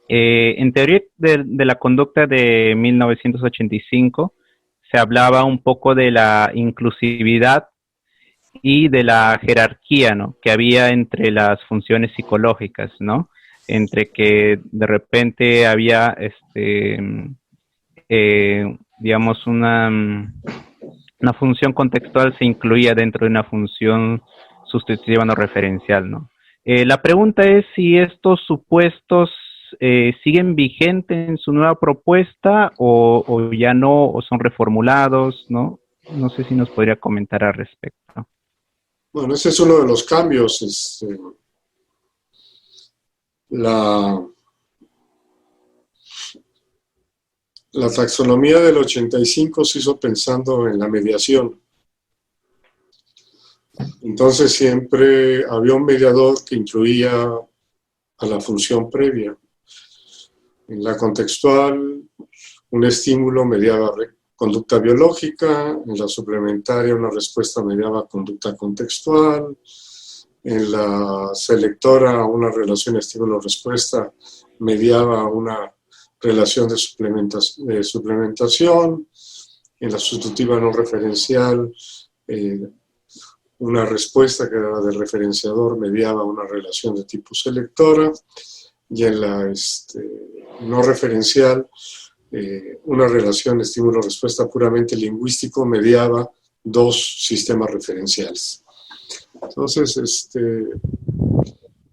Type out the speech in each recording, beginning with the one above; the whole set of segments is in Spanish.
En teoría de la conducta de 1985 se hablaba un poco de la inclusividad y de la jerarquía, ¿no?, que había entre las funciones psicológicas, ¿no? Entre que de repente había, digamos, una función contextual se incluía dentro de una función sustitutiva no referencial, ¿no? La pregunta es si estos supuestos siguen vigentes en su nueva propuesta o ya no, o son reformulados, ¿no? No sé si nos podría comentar al respecto. Bueno, ese es uno de los cambios. La, la taxonomía del 85 se hizo pensando en la mediación. Entonces siempre había un mediador que incluía a la función previa. En la contextual, un estímulo mediaba conducta biológica, en la suplementaria una respuesta mediaba conducta contextual, en la selectora una relación estímulo-respuesta mediaba una relación de suplementación, en la sustitutiva no referencial una respuesta que era del referenciador mediaba una relación de tipo selectora, y en la no referencial una relación estímulo-respuesta puramente lingüístico mediaba dos sistemas referenciales. Entonces,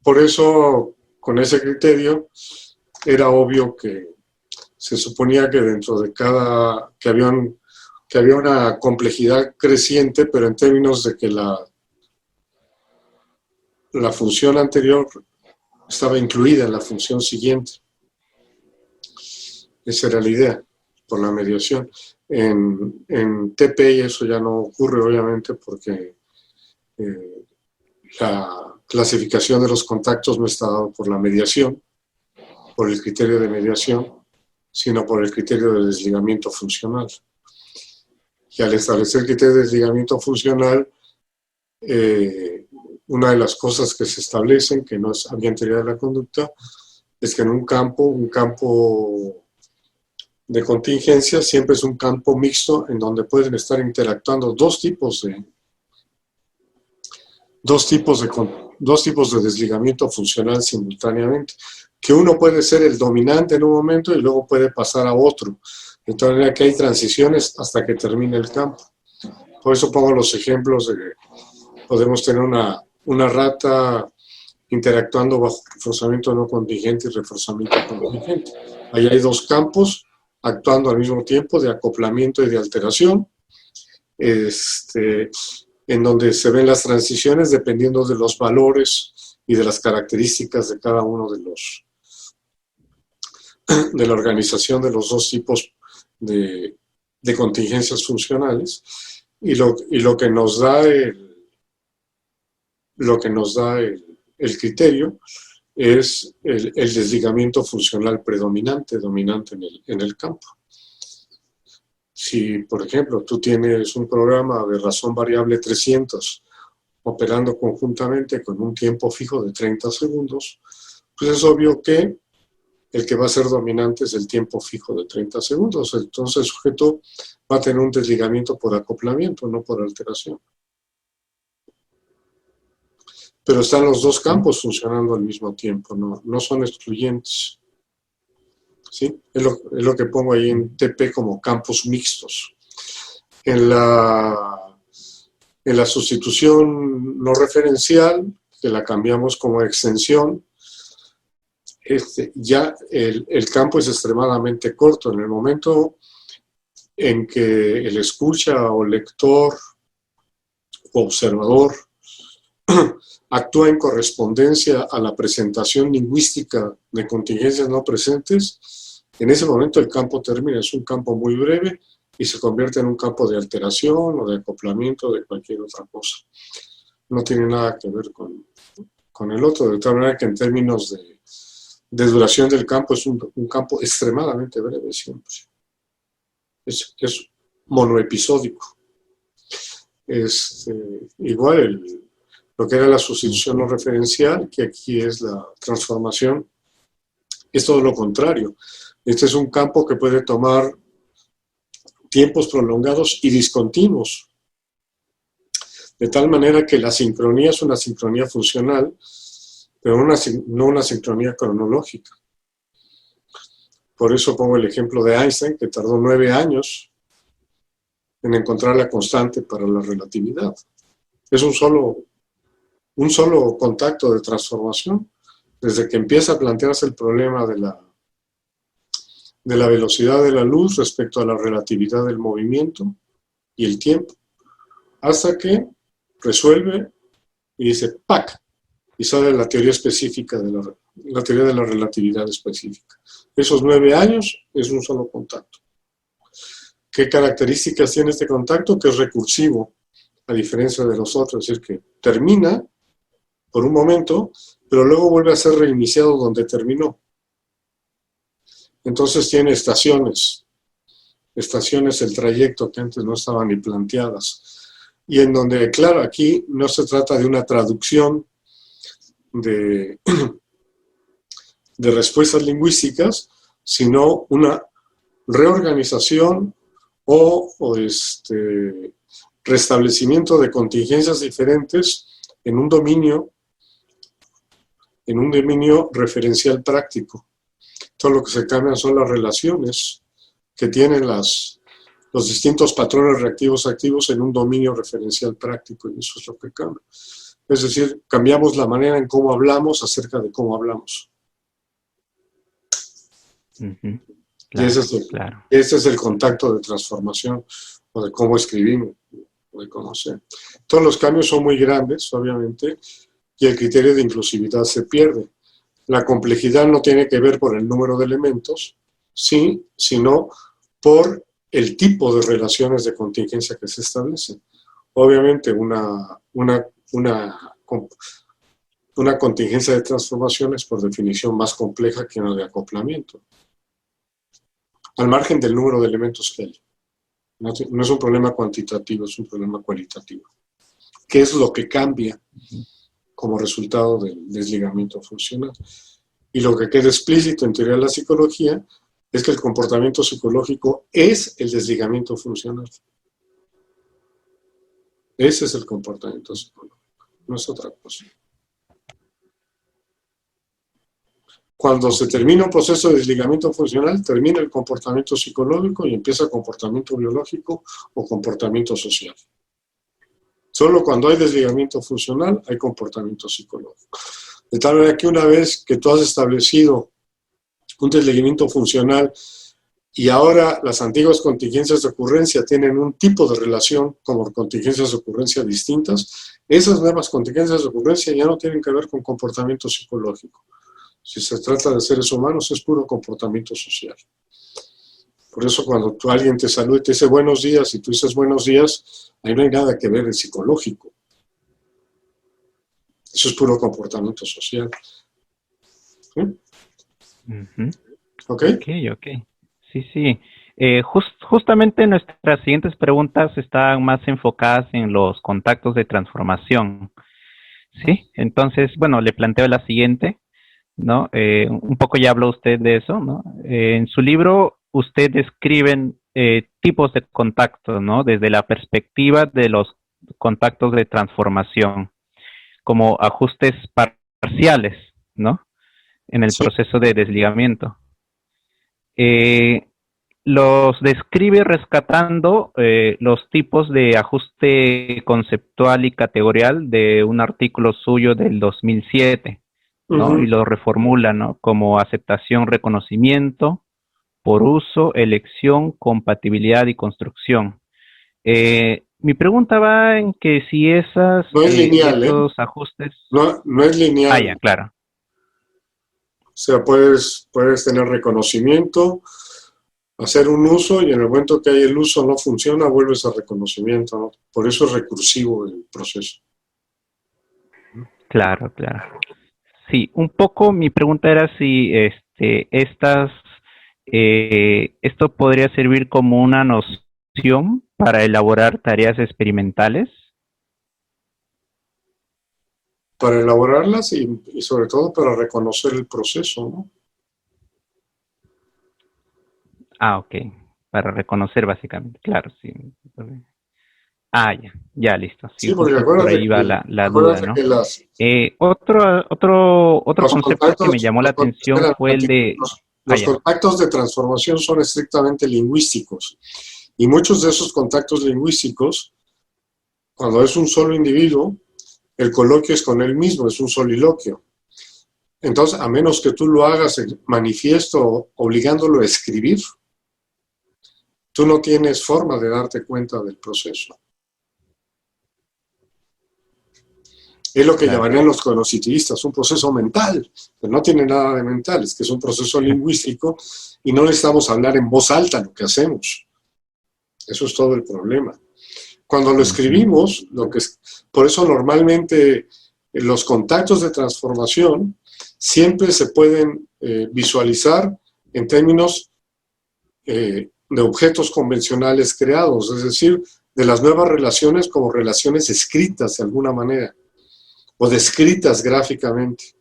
por eso, con ese criterio, era obvio que se suponía que dentro de que había una complejidad creciente, pero en términos de que la función anterior estaba incluida en la función siguiente. Esa era la idea, por la mediación. En TP eso ya no ocurre, obviamente, porque la clasificación de los contactos no está dado por la mediación, por el criterio de mediación, sino por el criterio de desligamiento funcional. Y al establecer el criterio de desligamiento funcional, una de las cosas que se establecen, que no había en teoría de la conducta, es que en un campo de contingencia siempre es un campo mixto en donde pueden estar interactuando dos tipos de desligamiento funcional simultáneamente, que uno puede ser el dominante en un momento y luego puede pasar a otro, de tal manera que hay transiciones hasta que termine el campo. Por eso pongo los ejemplos de que podemos tener una rata interactuando bajo reforzamiento no contingente y reforzamiento contingente. Ahí hay dos campos actuando al mismo tiempo de acoplamiento y de alteración, en donde se ven las transiciones dependiendo de los valores y de las características de cada uno de la organización de los dos tipos de contingencias funcionales, y lo que nos da el criterio es el desligamiento funcional predominante, dominante en el campo. Si, por ejemplo, tú tienes un programa de razón variable 300 operando conjuntamente con un tiempo fijo de 30 segundos, pues es obvio que el que va a ser dominante es el tiempo fijo de 30 segundos. Entonces el sujeto va a tener un desligamiento por acoplamiento, no por alteración. Pero están los dos campos funcionando al mismo tiempo, no son excluyentes. ¿Sí? Es lo que pongo ahí en TP como campos mixtos. En la sustitución no referencial, que la cambiamos como extensión, ya el campo es extremadamente corto. En el momento en que el escucha o lector o observador actúa en correspondencia a la presentación lingüística de contingencias no presentes, en ese momento el campo termina, es un campo muy breve y se convierte en un campo de alteración o de acoplamiento de cualquier otra cosa. No tiene nada que ver con el otro, de tal manera que en términos de duración del campo es un campo extremadamente breve siempre. Es monoepisódico. Igual lo que era la sustitución no referencial, que aquí es la transformación es todo lo contrario. Este es un campo que puede tomar tiempos prolongados y discontinuos, de tal manera que la sincronía es una sincronía funcional, pero no una sincronía cronológica. Por eso pongo el ejemplo de Einstein, que tardó 9 años en encontrar la constante para la relatividad. Es un solo contacto de transformación, desde que empieza a plantearse el problema de la velocidad de la luz respecto a la relatividad del movimiento y el tiempo, hasta que resuelve y dice ¡pac! Y sale la teoría específica la teoría de la relatividad específica. Esos 9 años es un solo contacto. ¿Qué características tiene este contacto? Que es recursivo, a diferencia de los otros, es decir, que termina por un momento, pero luego vuelve a ser reiniciado donde terminó. Entonces tiene estaciones del trayecto que antes no estaban ni planteadas. Y en donde, claro, aquí no se trata de una traducción de respuestas lingüísticas, sino una reorganización o restablecimiento de contingencias diferentes en un dominio referencial práctico. Todo lo que se cambian son las relaciones que tienen los distintos patrones reactivos activos en un dominio referencial práctico, y eso es lo que cambia. Es decir, cambiamos la manera en cómo hablamos acerca de cómo hablamos. Claro, y ese es el contacto de transformación, o de cómo escribimos, o de cómo sea. Todos los cambios son muy grandes, obviamente, y el criterio de inclusividad se pierde. La complejidad no tiene que ver por el número de elementos, sí, sino por el tipo de relaciones de contingencia que se establecen. Obviamente, una contingencia de transformación es por definición más compleja que una de acoplamiento, al margen del número de elementos que hay. No es un problema cuantitativo, es un problema cualitativo. ¿Qué es lo que cambia como resultado del desligamiento funcional? Y lo que queda explícito en teoría de la psicología es que el comportamiento psicológico es el desligamiento funcional. Ese es el comportamiento psicológico, no es otra cosa. Cuando se termina un proceso de desligamiento funcional, termina el comportamiento psicológico y empieza el comportamiento biológico o comportamiento social. Solo cuando hay desligamiento funcional hay comportamiento psicológico. De tal manera que una vez que tú has establecido un desligamiento funcional y ahora las antiguas contingencias de ocurrencia tienen un tipo de relación como contingencias de ocurrencia distintas, esas nuevas contingencias de ocurrencia ya no tienen que ver con comportamiento psicológico. Si se trata de seres humanos, es puro comportamiento social. Por eso cuando alguien te saluda y te dice buenos días, y tú dices buenos días, ahí no hay nada que ver en psicológico. Eso es puro comportamiento social. ¿Sí? ¿Ok? Ok. Sí. Justamente nuestras siguientes preguntas están más enfocadas en los contactos de transformación. ¿Sí? Entonces, bueno, le planteo la siguiente, ¿no? Un poco ya habló usted de eso, ¿no? En su libro usted describe tipos de contactos, ¿no? Desde la perspectiva de los contactos de transformación, como ajustes parciales, ¿no? En el proceso de desligamiento. Los describe rescatando los tipos de ajuste conceptual y categorial de un artículo suyo del 2007, ¿no? Y lo reformula, ¿no? Como aceptación, reconocimiento, por uso, elección, compatibilidad y construcción. Mi pregunta va en que si no es lineal, esos ajustes... No es lineal. Ya, claro. O sea, puedes tener reconocimiento, hacer un uso, y en el momento que hay el uso no funciona, vuelves a reconocimiento, ¿no? Por eso es recursivo el proceso. Claro. Sí, un poco mi pregunta era si esto podría servir como una noción para elaborar tareas experimentales. Para elaborarlas y sobre todo para reconocer el proceso, ¿no? Ah, ok. Para reconocer básicamente, claro, sí. Ah, ya, listo. Sí, Sí, porque justo por ahí va la duda, acuérdate ¿no? que Otro concepto que me llamó la atención espera un fue el ratito, de... Ah, los ya. contactos de transformación son estrictamente lingüísticos. Y muchos de esos contactos lingüísticos, cuando es un solo individuo, el coloquio es con él mismo, es un soliloquio. Entonces, a menos que tú lo hagas en manifiesto obligándolo a escribir, tú no tienes forma de darte cuenta del proceso. Es lo que Claro. llamarían los cognitivistas un proceso mental, pero no tiene nada de mental, es que es un proceso lingüístico y no necesitamos hablar en voz alta lo que hacemos. Eso es todo el problema. Cuando lo escribimos, por eso normalmente los contactos de transformación siempre se pueden visualizar en términos de objetos convencionales creados, es decir, de las nuevas relaciones como relaciones escritas de alguna manera o descritas gráficamente.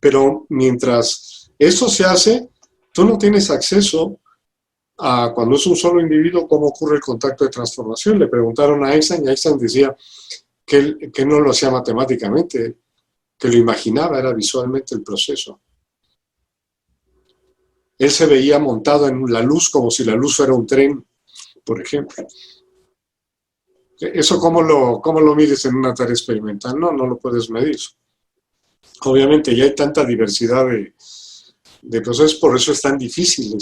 Pero mientras eso se hace, tú no tienes acceso a, cuando es un solo individuo, cómo ocurre el contacto de transformación. Le preguntaron a Einstein y Einstein decía que no lo hacía matemáticamente, que lo imaginaba, era visualmente el proceso. Él se veía montado en la luz como si la luz fuera un tren, por ejemplo. ¿Eso cómo lo mides en una tarea experimental? No lo puedes medir. Obviamente ya hay tanta diversidad de procesos, por eso es tan difícil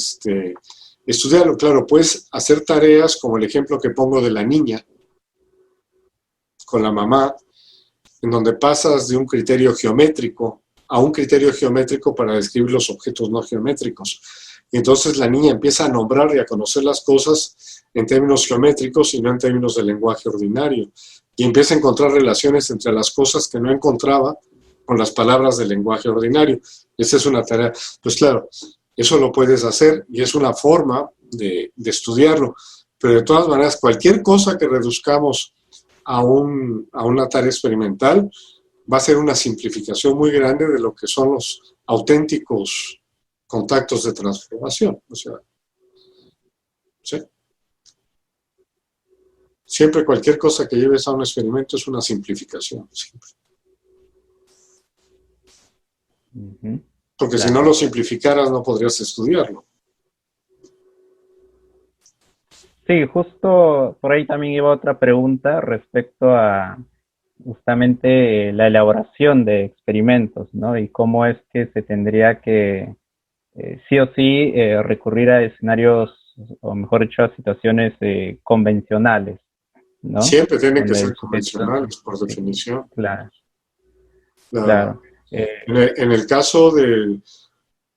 estudiarlo. Claro, puedes hacer tareas como el ejemplo que pongo de la niña con la mamá, en donde pasas de un criterio geométrico a un criterio geométrico para describir los objetos no geométricos. Y entonces la niña empieza a nombrar y a conocer las cosas en términos geométricos y no en términos de lenguaje ordinario. Y empieza a encontrar relaciones entre las cosas que no encontraba con las palabras del lenguaje ordinario. Esa es una tarea. Pues claro, eso lo puedes hacer y es una forma de estudiarlo. Pero de todas maneras, cualquier cosa que reduzcamos a una tarea experimental va a ser una simplificación muy grande de lo que son los auténticos contactos de transformación. O sea, ¿sí? Siempre cualquier cosa que lleves a un experimento es una simplificación. Siempre. Porque claro, si no lo simplificaras no podrías estudiarlo. Sí, justo por ahí también iba otra pregunta respecto a justamente la elaboración de experimentos, ¿no? Y cómo es que se tendría que sí o sí recurrir a escenarios, o mejor dicho, a situaciones convencionales, ¿no? Siempre tienen que Donde ser el sujeto, convencionales, por definición. claro, La, claro. en el caso de,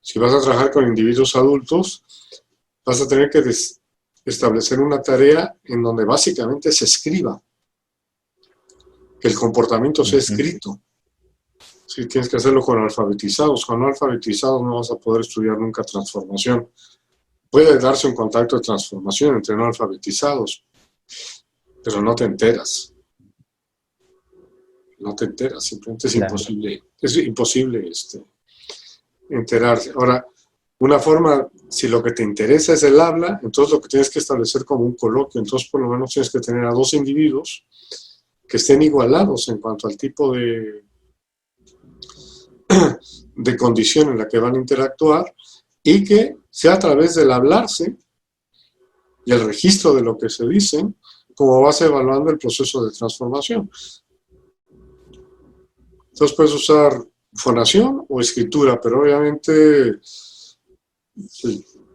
si vas a trabajar con individuos adultos, vas a tener que establecer una tarea en donde básicamente se escriba, que el comportamiento sea escrito. Sí, tienes que hacerlo con alfabetizados. Con no alfabetizados no vas a poder estudiar nunca transformación. Puede darse un contacto de transformación entre no alfabetizados, pero no te enteras. No te enteras, simplemente es imposible. Es imposible enterarse. Ahora, una forma, si lo que te interesa es el habla, entonces lo que tienes que establecer como un coloquio, entonces por lo menos tienes que tener a dos individuos que estén igualados en cuanto al tipo de condición en la que van a interactuar y que sea a través del hablarse y el registro de lo que se dicen, como vas evaluando el proceso de transformación. Entonces puedes usar fonación o escritura, pero obviamente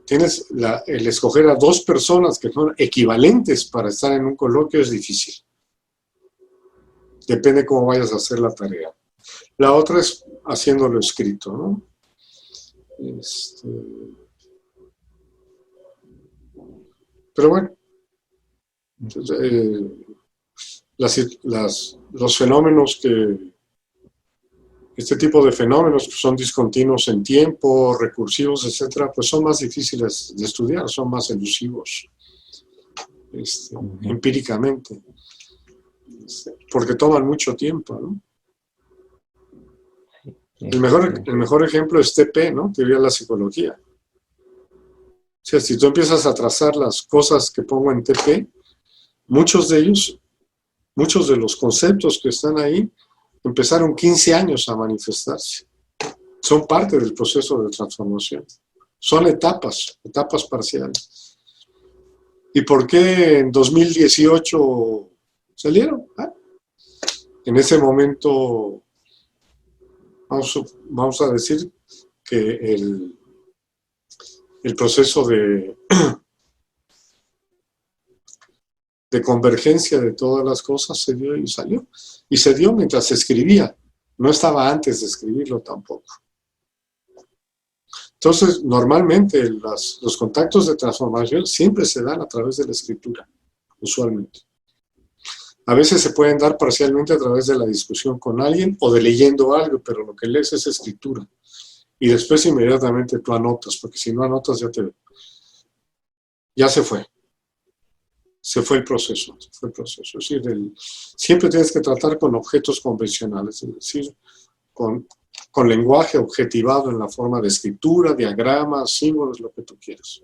tienes el escoger a dos personas que son equivalentes para estar en un coloquio es difícil. Depende cómo vayas a hacer la tarea. La otra es haciéndolo escrito, ¿no? Pero bueno, entonces, los fenómenos este tipo de fenómenos que son discontinuos en tiempo, recursivos, etcétera, pues son más difíciles de estudiar, son más elusivos empíricamente, porque toman mucho tiempo, ¿no? El mejor ejemplo es TP, ¿no? Teoría de la psicología. sea, si tú empiezas a trazar las cosas que pongo en TP, muchos de ellos, muchos de los conceptos que están ahí, empezaron 15 años a manifestarse. Son parte del proceso de transformación. Son etapas parciales. ¿Y por qué en 2018 salieron? En ese momento, vamos a decir que el proceso de convergencia de todas las cosas se dio y salió. Y se dio mientras se escribía. No estaba antes de escribirlo tampoco. Entonces, normalmente los contactos de transformación siempre se dan a través de la escritura, usualmente. A veces se pueden dar parcialmente a través de la discusión con alguien o de leyendo algo, pero lo que lees es escritura. Y después inmediatamente tú anotas, porque si no anotas ya se fue. Se fue el proceso. Es decir, siempre tienes que tratar con objetos convencionales, es decir, con lenguaje objetivado en la forma de escritura, diagramas, símbolos, lo que tú quieras.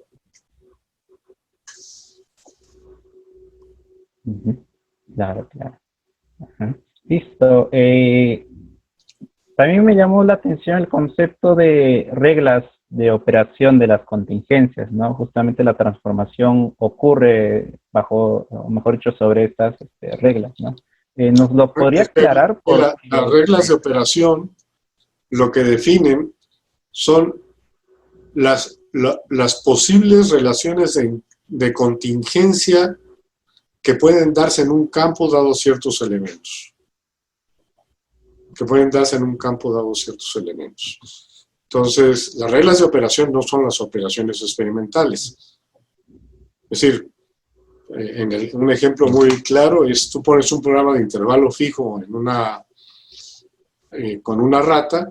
Claro, claro. Ajá. Listo. También me llamó la atención el concepto de reglas de operación de las contingencias, ¿no? Justamente la transformación ocurre bajo, o mejor dicho, sobre estas reglas, ¿no? ¿Nos lo podría aclarar? Las reglas de operación lo que definen son las posibles relaciones de contingencia que pueden darse en un campo dado ciertos elementos. Entonces, las reglas de operación no son las operaciones experimentales. Es decir, un ejemplo muy claro es, tú pones un programa de intervalo fijo con una rata,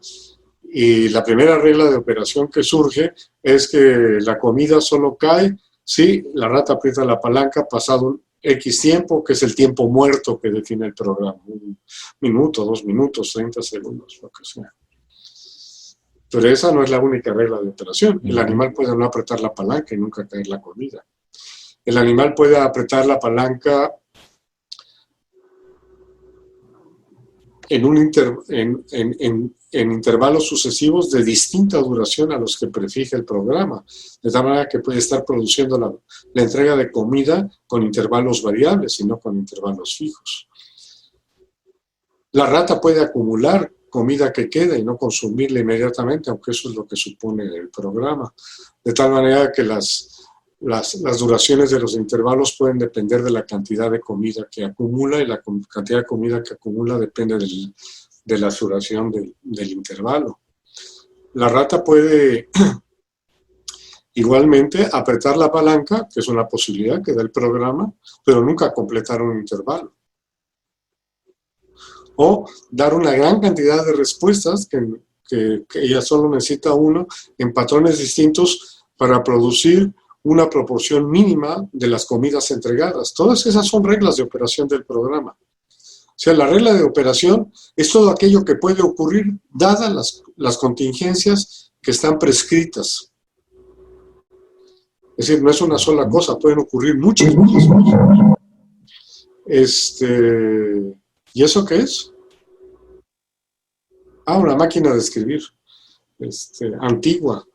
y la primera regla de operación que surge es que la comida solo cae si la rata aprieta la palanca pasado un X tiempo, que es el tiempo muerto que define el programa. 1 minuto, 2 minutos, 30 segundos, lo que sea. Pero esa no es la única regla de operación. El animal puede no apretar la palanca y nunca caer la comida. El animal puede apretar la palanca en intervalos sucesivos de distinta duración a los que prefija el programa, de tal manera que puede estar produciendo la entrega de comida con intervalos variables y no con intervalos fijos. La rata puede acumular comida que queda y no consumirla inmediatamente, aunque eso es lo que supone el programa, de tal manera que las duraciones de los intervalos pueden depender de la cantidad de comida que acumula, y la cantidad de comida que acumula depende de la duración del intervalo. La rata puede igualmente apretar la palanca, que es una posibilidad que da el programa, pero nunca completar un intervalo. O dar una gran cantidad de respuestas, que ella solo necesita uno, en patrones distintos para producir una proporción mínima de las comidas entregadas. Todas esas son reglas de operación del programa. O sea, la regla de operación es todo aquello que puede ocurrir dadas las contingencias que están prescritas. Es decir, no es una sola cosa, pueden ocurrir muchas cosas. ¿Y eso qué es? Una máquina de escribir, antigua.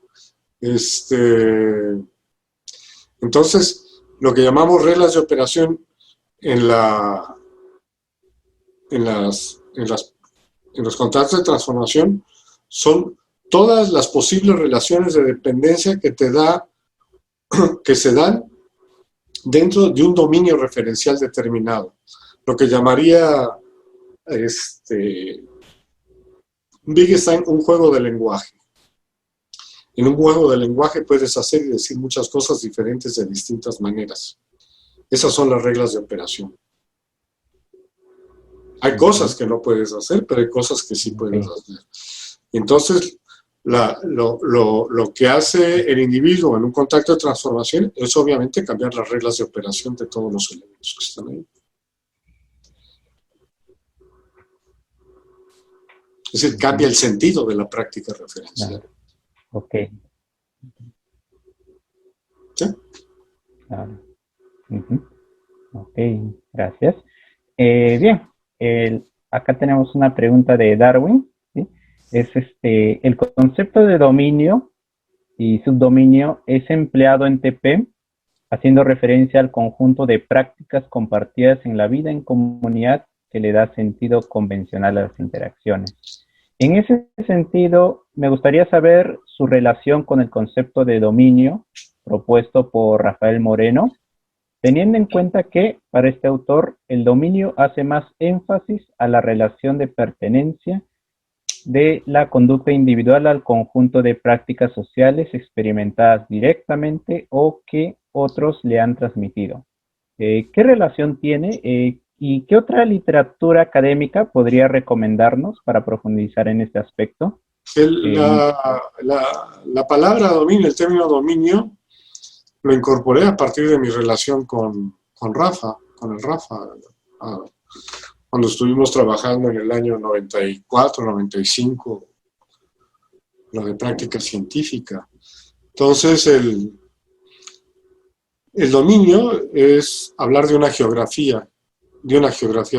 Entonces, lo que llamamos reglas de operación en los contratos de transformación son todas las posibles relaciones de dependencia que se dan dentro de un dominio referencial determinado. Lo que llamaría Wittgenstein un juego de lenguaje. En un juego de lenguaje puedes hacer y decir muchas cosas diferentes de distintas maneras. Esas son las reglas de operación. Hay cosas que no puedes hacer, pero hay cosas que sí puedes hacer. Entonces, lo que hace el individuo en un contacto de transformación es obviamente cambiar las reglas de operación de todos los elementos que están ahí. Es decir, cambia el sentido de la práctica referencial. Ok. ¿Sí? Claro. Ujú. Ok, gracias. Bien, acá tenemos una pregunta de Darwin, ¿sí? Es el concepto de dominio y subdominio es empleado en TP, haciendo referencia al conjunto de prácticas compartidas en la vida en comunidad que le da sentido convencional a las interacciones. En ese sentido, me gustaría saber su relación con el concepto de dominio propuesto por Rafael Moreno, teniendo en cuenta que, para este autor, el dominio hace más énfasis a la relación de pertenencia de la conducta individual al conjunto de prácticas sociales experimentadas directamente o que otros le han transmitido. ¿Qué relación tiene y qué otra literatura académica podría recomendarnos para profundizar en este aspecto? El- Eh, la, la palabra dominio, el término dominio, lo incorporé a partir de mi relación con Rafa, con el Rafa, ah, cuando estuvimos trabajando en el año 94, 95, lo de práctica científica. Entonces, el dominio es hablar de una geografía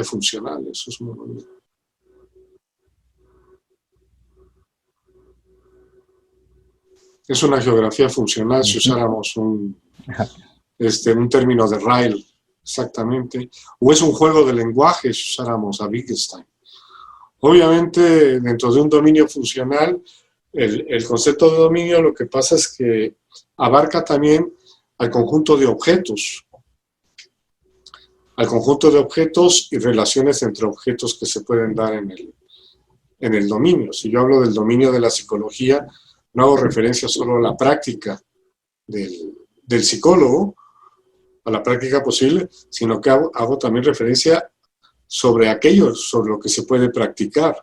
funcional, eso es muy bonito. Es una geografía funcional si Ujú. usáramos un término de Ryle, exactamente, o es un juego de lenguaje si usáramos a Wittgenstein. Obviamente, dentro de un dominio funcional, el concepto de dominio lo que pasa es que abarca también al conjunto de objetos, y relaciones entre objetos que se pueden dar en el dominio. Si yo hablo del dominio de la psicología, no hago referencia solo a la práctica del psicólogo, a la práctica posible, sino que hago también referencia sobre aquello, sobre lo que se puede practicar.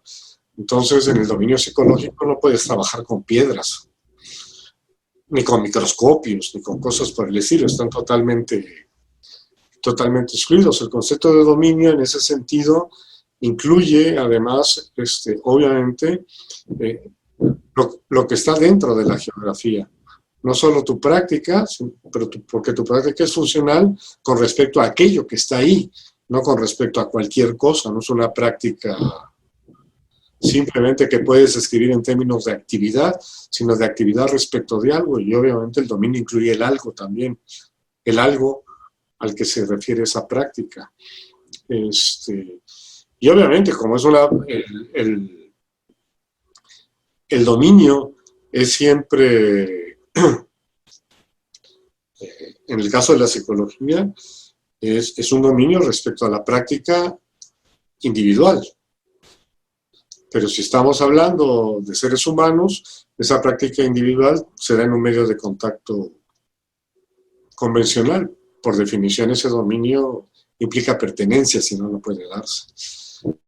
Entonces, en el dominio psicológico no puedes trabajar con piedras, ni con microscopios, ni con cosas por el estilo, están totalmente excluidos. El concepto de dominio en ese sentido incluye además, obviamente, eh, lo que está dentro de la geografía. No solo tu práctica, porque tu práctica es funcional con respecto a aquello que está ahí, no con respecto a cualquier cosa, no es una práctica simplemente que puedes escribir en términos de actividad, sino de actividad respecto de algo, y obviamente el dominio incluye el algo también, el algo al que se refiere esa práctica. Y obviamente, como es el dominio es siempre, en el caso de la psicología, es un dominio respecto a la práctica individual. Pero si estamos hablando de seres humanos, esa práctica individual se da en un medio de contacto convencional. Por definición, ese dominio implica pertenencia, si no, no puede darse.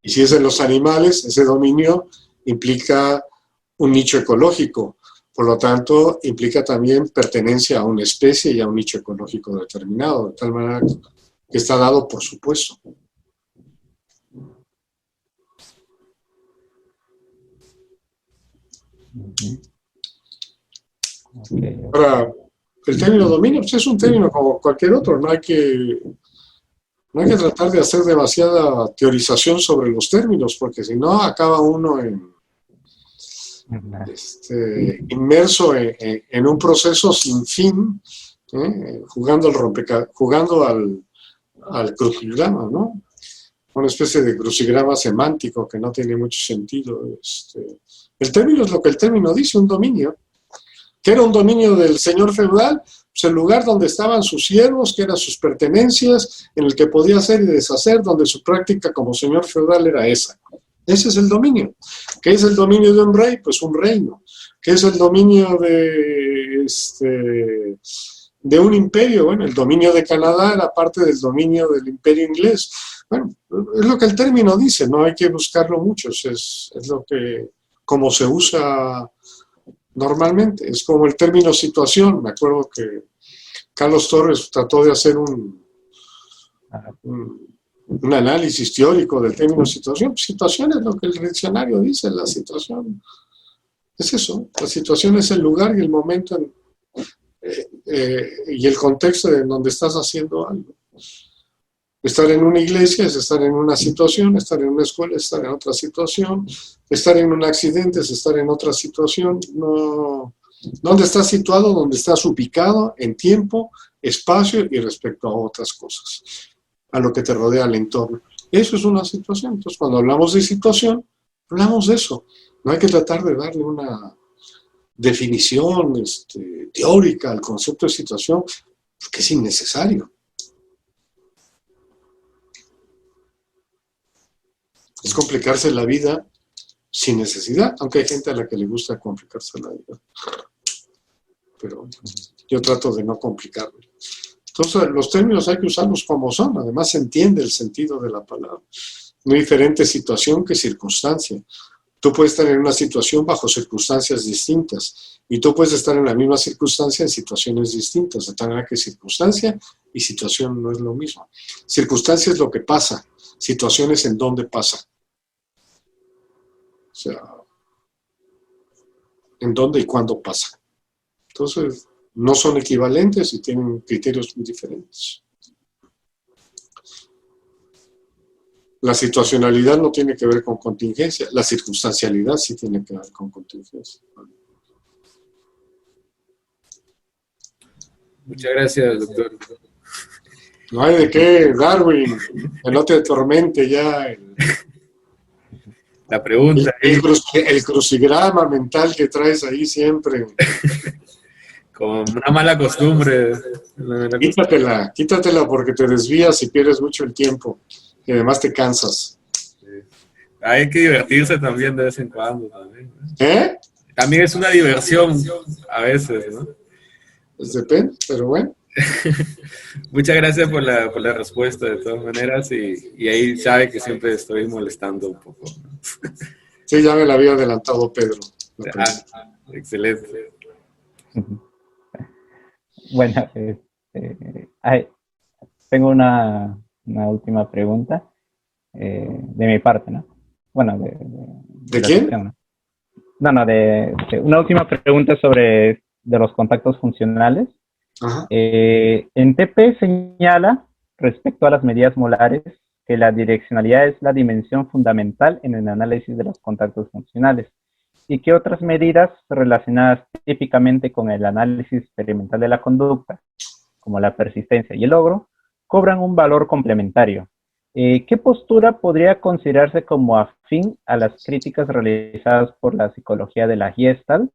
Y si es en los animales, ese dominio implica un nicho ecológico. Por lo tanto, implica también pertenencia a una especie y a un nicho ecológico determinado, de tal manera que está dado por supuesto. Ujú. Okay, Ahora, el término dominio pues es un término como cualquier otro, no hay que tratar de hacer demasiada teorización sobre los términos, porque si no acaba uno inmerso en un proceso sin fin, jugando al crucigrama, ¿no? Una especie de crucigrama semántico que no tiene mucho sentido. El término es lo que el término dice, un dominio. ¿Qué era un dominio del señor feudal? Pues el lugar donde estaban sus siervos, que eran sus pertenencias, en el que podía hacer y deshacer, donde su práctica como señor feudal era esa. Ese es el dominio. ¿Qué es el dominio de un rey? Pues un reino. ¿Qué es el dominio de un imperio? Bueno, el dominio de Canadá era parte del dominio del imperio inglés. Bueno, es lo que el término dice, no hay que buscarlo mucho, es lo que, como se usa normalmente. Es como el término situación. Me acuerdo que Carlos Torres trató de hacer un análisis teórico del término situación. Situación es lo que el diccionario dice, la situación es eso. La situación es el lugar y el momento y el contexto en donde estás haciendo algo. Estar en una iglesia es estar en una situación, estar en una escuela es estar en otra situación, estar en un accidente es estar en otra situación. No, ¿dónde estás situado? Donde estás ubicado en tiempo, espacio y respecto a otras cosas, a lo que te rodea el entorno. Eso es una situación. Entonces, cuando hablamos de situación, hablamos de eso. No hay que tratar de darle una definición teórica al concepto de situación, porque es innecesario. Es complicarse la vida sin necesidad, aunque hay gente a la que le gusta complicarse la vida. Pero yo trato de no complicarme. Entonces, los términos hay que usarlos como son. Además, se entiende el sentido de la palabra. No hay diferente situación que circunstancia. Tú puedes estar en una situación bajo circunstancias distintas y tú puedes estar en la misma circunstancia en situaciones distintas. De tal manera que circunstancia y situación no es lo mismo. Circunstancia es lo que pasa. Situación es en dónde pasa. O sea, en dónde y cuándo pasa. Entonces, no son equivalentes y tienen criterios muy diferentes. La situacionalidad no tiene que ver con contingencia, la circunstancialidad sí tiene que ver con contingencia. Muchas gracias, doctor. No hay de qué, Darwin, que no te atormente ya La pregunta. el crucigrama mental que traes ahí siempre. Con una mala costumbre. Quítatela porque te desvías y pierdes mucho el tiempo. Y además te cansas. Hay que divertirse también de vez en cuando. ¿Eh? También es una diversión a veces, ¿no? Pues depende, pero bueno. Muchas gracias por la respuesta de todas maneras y ahí sabe que siempre estoy molestando un poco, ¿no? Sí, ya me la había adelantado Pedro. Excelente. Bueno, tengo una última pregunta de mi parte, ¿no? Bueno, ¿De quién? Sección, ¿no? No, de una última pregunta sobre de los contactos funcionales. Ajá. En TP señala, respecto a las medidas molares, que la direccionalidad es la dimensión fundamental en el análisis de los contactos funcionales y que otras medidas relacionadas típicamente con el análisis experimental de la conducta, como la persistencia y el logro, cobran un valor complementario. ¿Qué postura podría considerarse como afín a las críticas realizadas por la psicología de la Gestalt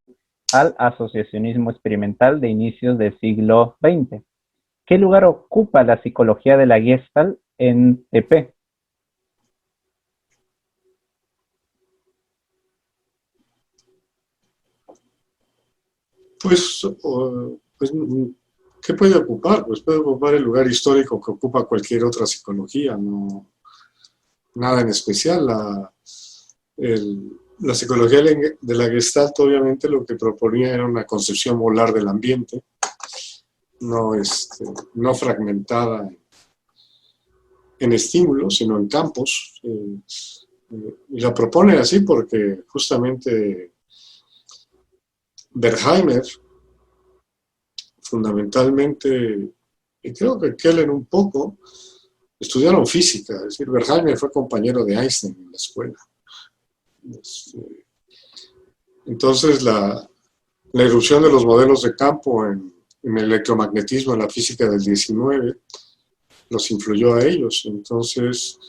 al asociacionismo experimental de inicios del siglo XX? ¿Qué lugar ocupa la psicología de la Gestalt en TP? Pues, ¿qué puede ocupar? Pues puede ocupar el lugar histórico que ocupa cualquier otra psicología, no nada en especial. La psicología de la Gestalt obviamente lo que proponía era una concepción molar del ambiente, no fragmentada en estímulos, sino en campos. Y la propone así porque justamente Berkheimer, fundamentalmente, y creo que Keller un poco, estudiaron física. Es decir, Berkheimer fue compañero de Einstein en la escuela. Entonces, la irrupción de los modelos de campo en el electromagnetismo, en la física del 19, los influyó a ellos. Entonces,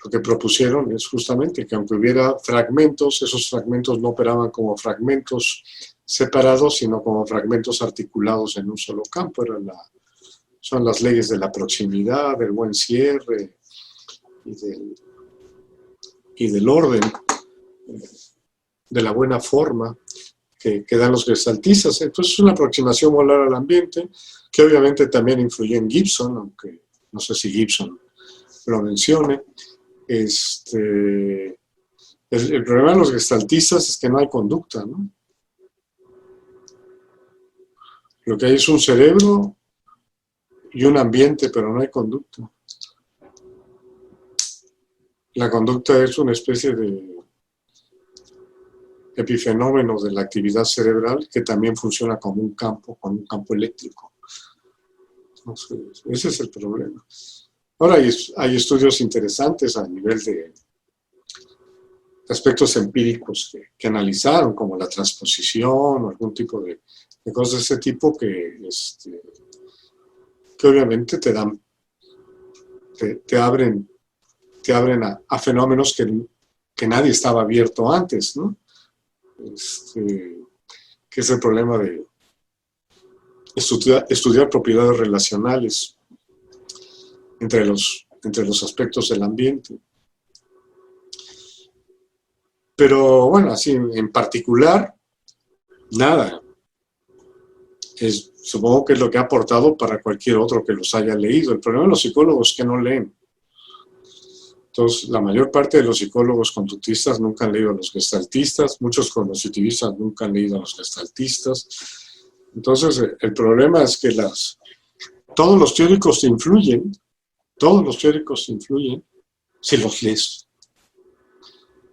lo que propusieron es justamente que aunque hubiera fragmentos, esos fragmentos no operaban como fragmentos separados, sino como fragmentos articulados en un solo campo. Son las leyes de la proximidad, del buen cierre y del orden, de la buena forma que dan los gestaltistas. Entonces es una aproximación molar al ambiente que obviamente también influyó en Gibson, aunque no sé si Gibson lo mencione. El problema de los gestaltistas es que no hay conducta, ¿no? Lo que hay es un cerebro y un ambiente, pero no hay conducta. La conducta es una especie de epifenómeno de la actividad cerebral que también funciona como un campo, eléctrico. Entonces, ese es el problema. Ahora hay estudios interesantes a nivel de aspectos empíricos que analizaron, como la transposición o algún tipo de cosas de ese tipo que obviamente te abren a fenómenos que nadie estaba abierto antes, ¿no? Que es el problema de estudiar propiedades relacionales entre los aspectos del ambiente. Pero bueno, así en particular, nada. Supongo que es lo que ha aportado para cualquier otro que los haya leído. El problema de los psicólogos es que no leen. Entonces, la mayor parte de los psicólogos conductistas nunca han leído a los gestaltistas, muchos cognitivistas nunca han leído a los gestaltistas. Entonces, el problema es que todos los teóricos influyen si los lees.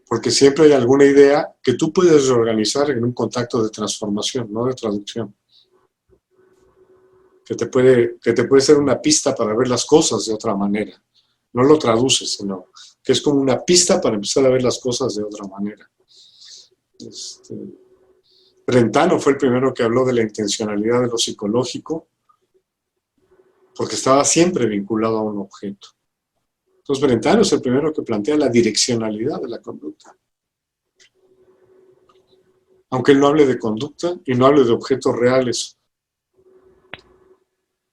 Porque siempre hay alguna idea que tú puedes reorganizar en un contacto de transformación, no de traducción. Que te puede ser una pista para ver las cosas de otra manera. No lo traduces, sino que es como una pista para empezar a ver las cosas de otra manera. Brentano fue el primero que habló de la intencionalidad de lo psicológico, porque estaba siempre vinculado a un objeto. Entonces, Brentano es el primero que plantea la direccionalidad de la conducta. Aunque él no hable de conducta y no hable de objetos reales.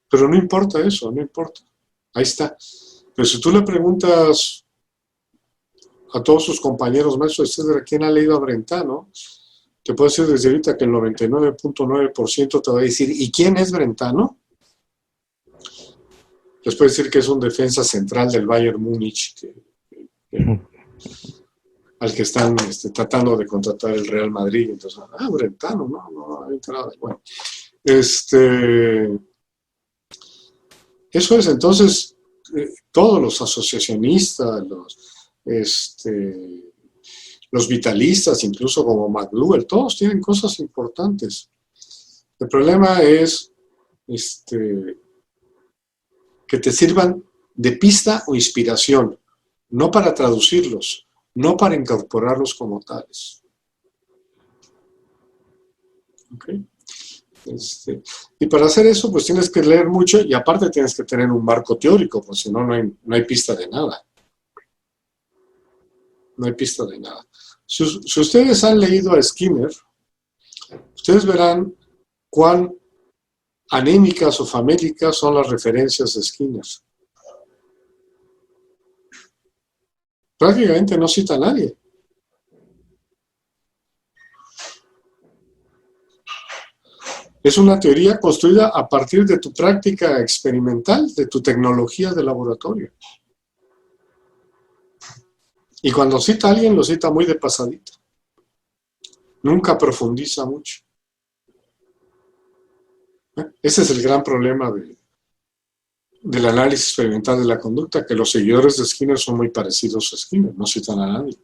Pero no importa eso, no importa. Ahí está. Pero si tú le preguntas a todos sus compañeros maestros, etcétera, ¿quién ha leído a Brentano? Te puedo decir desde ahorita que el 99.9% te va a decir, ¿y quién es Brentano? Les puedo decir que es un defensa central del Bayern Múnich, al que están tratando de contratar el Real Madrid. Entonces, Brentano, no hay nada. Bueno, eso es, entonces, todos los asociacionistas, los vitalistas, incluso como McDougall, todos tienen cosas importantes. El problema es que te sirvan de pista o inspiración, no para traducirlos, no para incorporarlos como tales. ¿Okay? Y para hacer eso, pues tienes que leer mucho y aparte tienes que tener un marco teórico, pues si no, no hay pista de nada. No hay pista de nada. Si ustedes han leído a Skinner, ustedes verán cuán anémicas o famélicas son las referencias de Skinner. Prácticamente no cita a nadie. Es una teoría construida a partir de tu práctica experimental, de tu tecnología de laboratorio. Y cuando cita a alguien, lo cita muy de pasadita. Nunca profundiza mucho. Ese es el gran problema del análisis experimental de la conducta, que los seguidores de Skinner son muy parecidos a Skinner, no citan a nadie.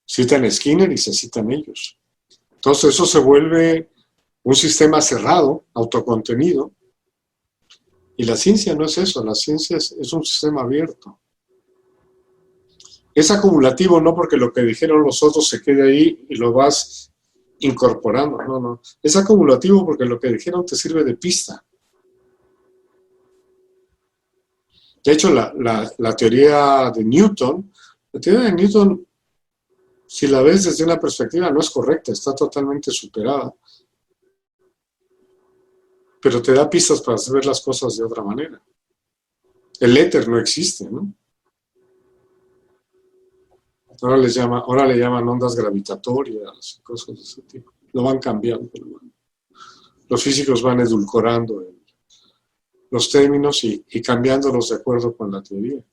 Citan a Skinner y se citan ellos. Entonces eso se vuelve un sistema cerrado, autocontenido, y la ciencia no es eso, la ciencia es un sistema abierto. Es acumulativo no porque lo que dijeron los otros se quede ahí y lo vas incorporando, no. Es acumulativo porque lo que dijeron te sirve de pista. De hecho, la teoría de Newton, si la ves desde una perspectiva, no es correcta, está totalmente superada. Pero te da pistas para ver las cosas de otra manera. El éter no existe, ¿no? Ahora le llaman ondas gravitatorias, cosas de ese tipo. Lo van cambiando. Los físicos van edulcorando los términos y cambiándolos de acuerdo con la teoría.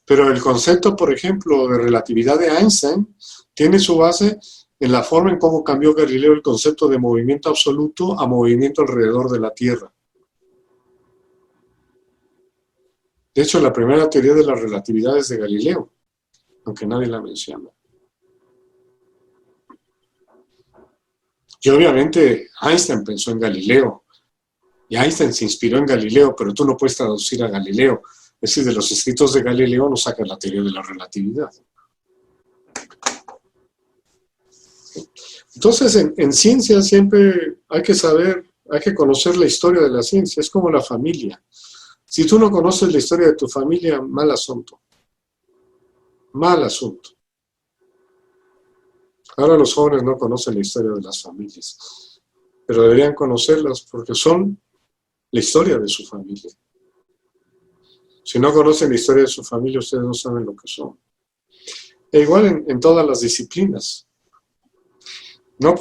Pero el concepto, por ejemplo, de relatividad de Einstein tiene su base en la forma en cómo cambió Galileo el concepto de movimiento absoluto a movimiento alrededor de la Tierra. De hecho, la primera teoría de la relatividad es de Galileo, aunque nadie la menciona. Y obviamente Einstein pensó en Galileo, y Einstein se inspiró en Galileo, pero tú no puedes traducir a Galileo. Es decir, de los escritos de Galileo no sacas la teoría de la relatividad. Entonces, en ciencia siempre hay que saber, hay que conocer la historia de la ciencia. Es como la familia. Si tú no conoces la historia de tu familia, mal asunto. Mal asunto. Ahora los jóvenes no conocen la historia de las familias, pero deberían conocerlas porque son la historia de su familia. Si no conocen la historia de su familia, ustedes no saben lo que son. E igual en todas las disciplinas. No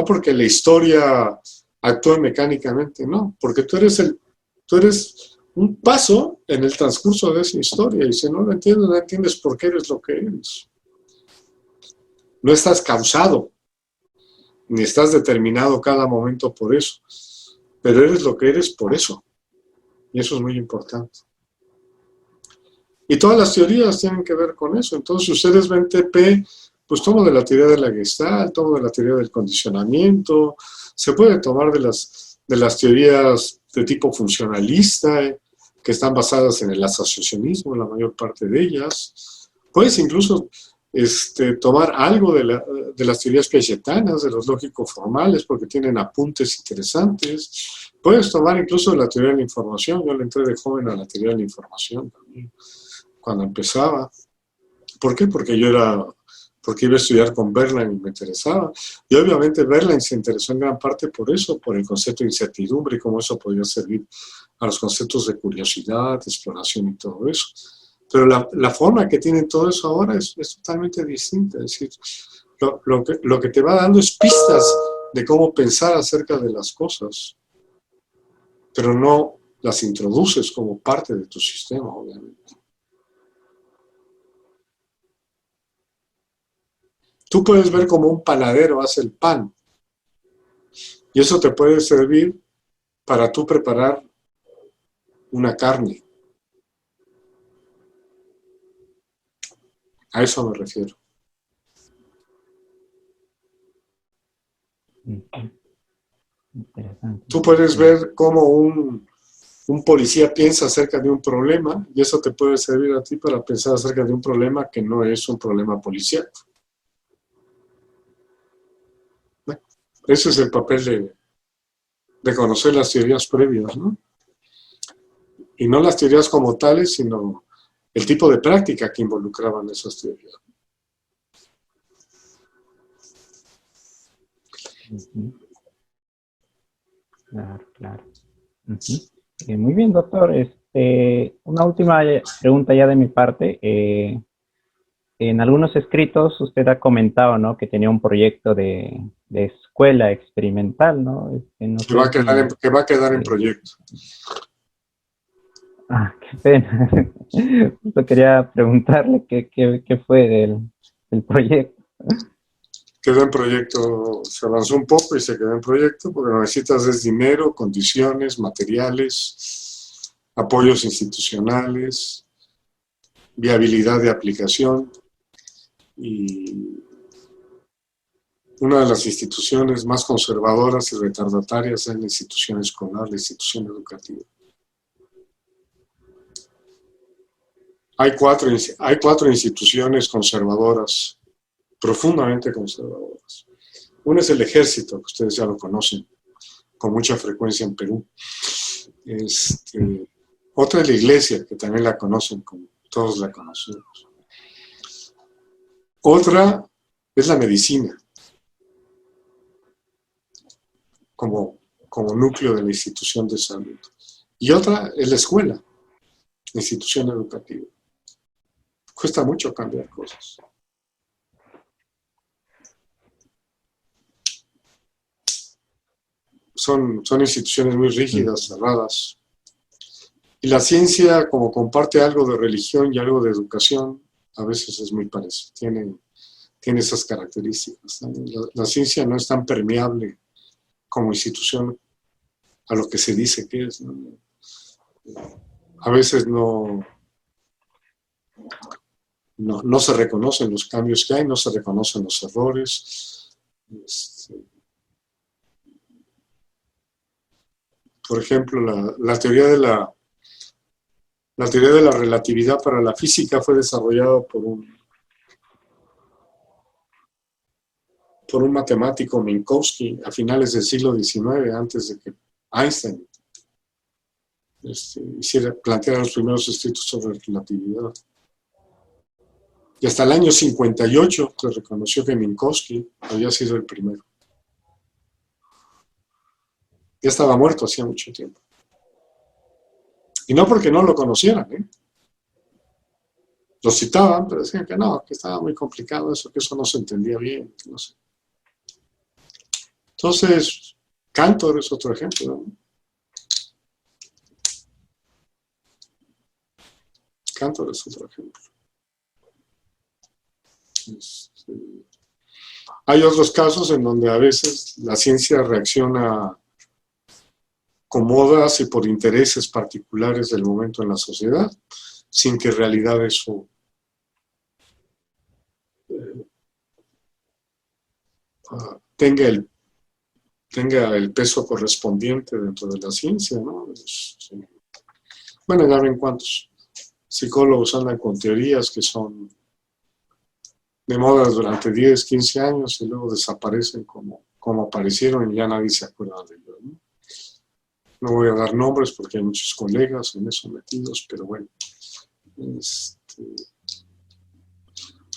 porque la historia actúe mecánicamente, no, porque tú eres un paso en el transcurso de esa historia, y si no lo entiendes, no entiendes por qué eres lo que eres. No estás causado, ni estás determinado cada momento por eso, pero eres lo que eres por eso, y eso es muy importante. Y todas las teorías tienen que ver con eso. Entonces, si ustedes ven TP, pues tomo de la teoría de la Gestalt, tomo de la teoría del condicionamiento, se puede tomar de las teorías de tipo funcionalista, que están basadas en el asociacionismo, la mayor parte de ellas. Puedes incluso tomar algo de las teorías piagetanas, de los lógicos formales, porque tienen apuntes interesantes. Puedes tomar incluso de la teoría de la información. Yo le entré de joven a la teoría de la información también, cuando empezaba. ¿Por qué? Porque iba a estudiar con Berlin y me interesaba. Y obviamente Berlin se interesó en gran parte por eso, por el concepto de incertidumbre y cómo eso podía servir a los conceptos de curiosidad, de exploración y todo eso. Pero la forma que tienen todo eso ahora es totalmente distinta. Es decir, lo que te va dando es pistas de cómo pensar acerca de las cosas, pero no las introduces como parte de tu sistema, obviamente. Tú puedes ver cómo un panadero hace el pan, y eso te puede servir para tú preparar una carne. A eso me refiero. Interesante. Tú puedes ver cómo un policía piensa acerca de un problema, y eso te puede servir a ti para pensar acerca de un problema que no es un problema policial. Ese es el papel de conocer las teorías previas, ¿no? Y no las teorías como tales, sino el tipo de práctica que involucraban esas teorías. Claro, claro. Muy bien, doctor. Una última pregunta ya de mi parte. En algunos escritos usted ha comentado, ¿no?, que tenía un proyecto de escuela experimental, ¿no? No Que va a quedar en proyecto. Qué pena. Justo quería preguntarle qué fue del proyecto. Quedó en proyecto, se avanzó un poco y se quedó en proyecto, porque lo que necesitas es dinero, condiciones, materiales, apoyos institucionales, viabilidad de aplicación, y una de las instituciones más conservadoras y retardatarias es la institución escolar, la institución educativa. Hay cuatro instituciones conservadoras, profundamente conservadoras. Una es el ejército, que ustedes ya lo conocen, con mucha frecuencia en Perú. Otra es la iglesia, que también la conocen, como todos la conocemos. Otra es la medicina, como núcleo de la institución de salud. Y otra es la escuela, la institución educativa. Cuesta mucho cambiar cosas. Son instituciones muy rígidas, cerradas. Y la ciencia, como comparte algo de religión y algo de educación, a veces es muy parecida, tiene esas características, ¿no? La ciencia no es tan permeable como institución a lo que se dice que es, ¿no? A veces no se reconocen los cambios que hay, no se reconocen los errores. Por ejemplo, la teoría de la relatividad para la física fue desarrollada por un matemático, Minkowski, a finales del siglo XIX, antes de que Einstein planteara los primeros escritos sobre relatividad. Y hasta el año 58 se reconoció que Minkowski había sido el primero. Ya estaba muerto hacía mucho tiempo. Y no porque no lo conocieran, ¿eh? Lo citaban, pero decían que no, que estaba muy complicado eso, que eso no se entendía bien, no sé. Entonces, Cantor es otro ejemplo, ¿no? Cantor es otro ejemplo. Hay otros casos en donde a veces la ciencia reacciona con modas y por intereses particulares del momento en la sociedad, sin que en realidad eso tenga el peso correspondiente dentro de la ciencia, ¿no? Bueno, ya ven cuántos psicólogos andan con teorías que son de moda durante 10, 15 años y luego desaparecen como aparecieron y ya nadie se acuerda de ellos, ¿no? No voy a dar nombres porque hay muchos colegas en eso metidos, pero bueno.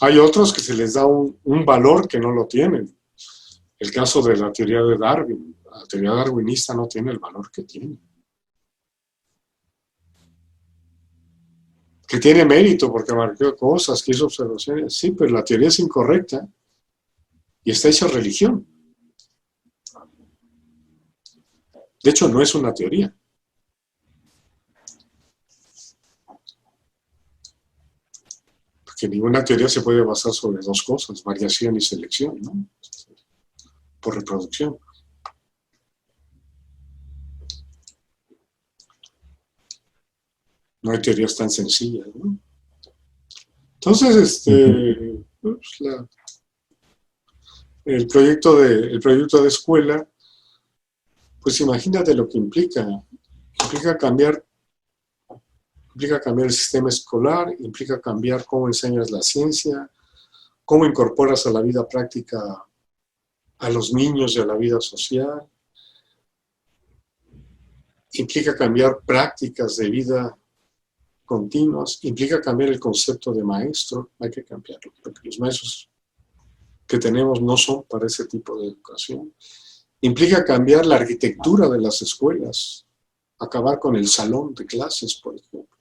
Hay otros que se les da un valor que no lo tienen. El caso de la teoría de Darwin. La teoría darwinista no tiene el valor que tiene. Que tiene mérito porque marcó cosas, que hizo observaciones. Sí, pero la teoría es incorrecta y está hecha religión. De hecho, no es una teoría. Porque ninguna teoría se puede basar sobre dos cosas, variación y selección, ¿no? Por reproducción. No hay teorías tan sencillas, ¿no? Entonces, el proyecto de escuela, pues imagínate lo que implica. Implica cambiar el sistema escolar, implica cambiar cómo enseñas la ciencia, cómo incorporas a la vida práctica a los niños y a la vida social. Implica cambiar prácticas de vida continuas, implica cambiar el concepto de maestro, hay que cambiarlo, porque los maestros que tenemos no son para ese tipo de educación. Implica cambiar la arquitectura de las escuelas, acabar con el salón de clases, por ejemplo.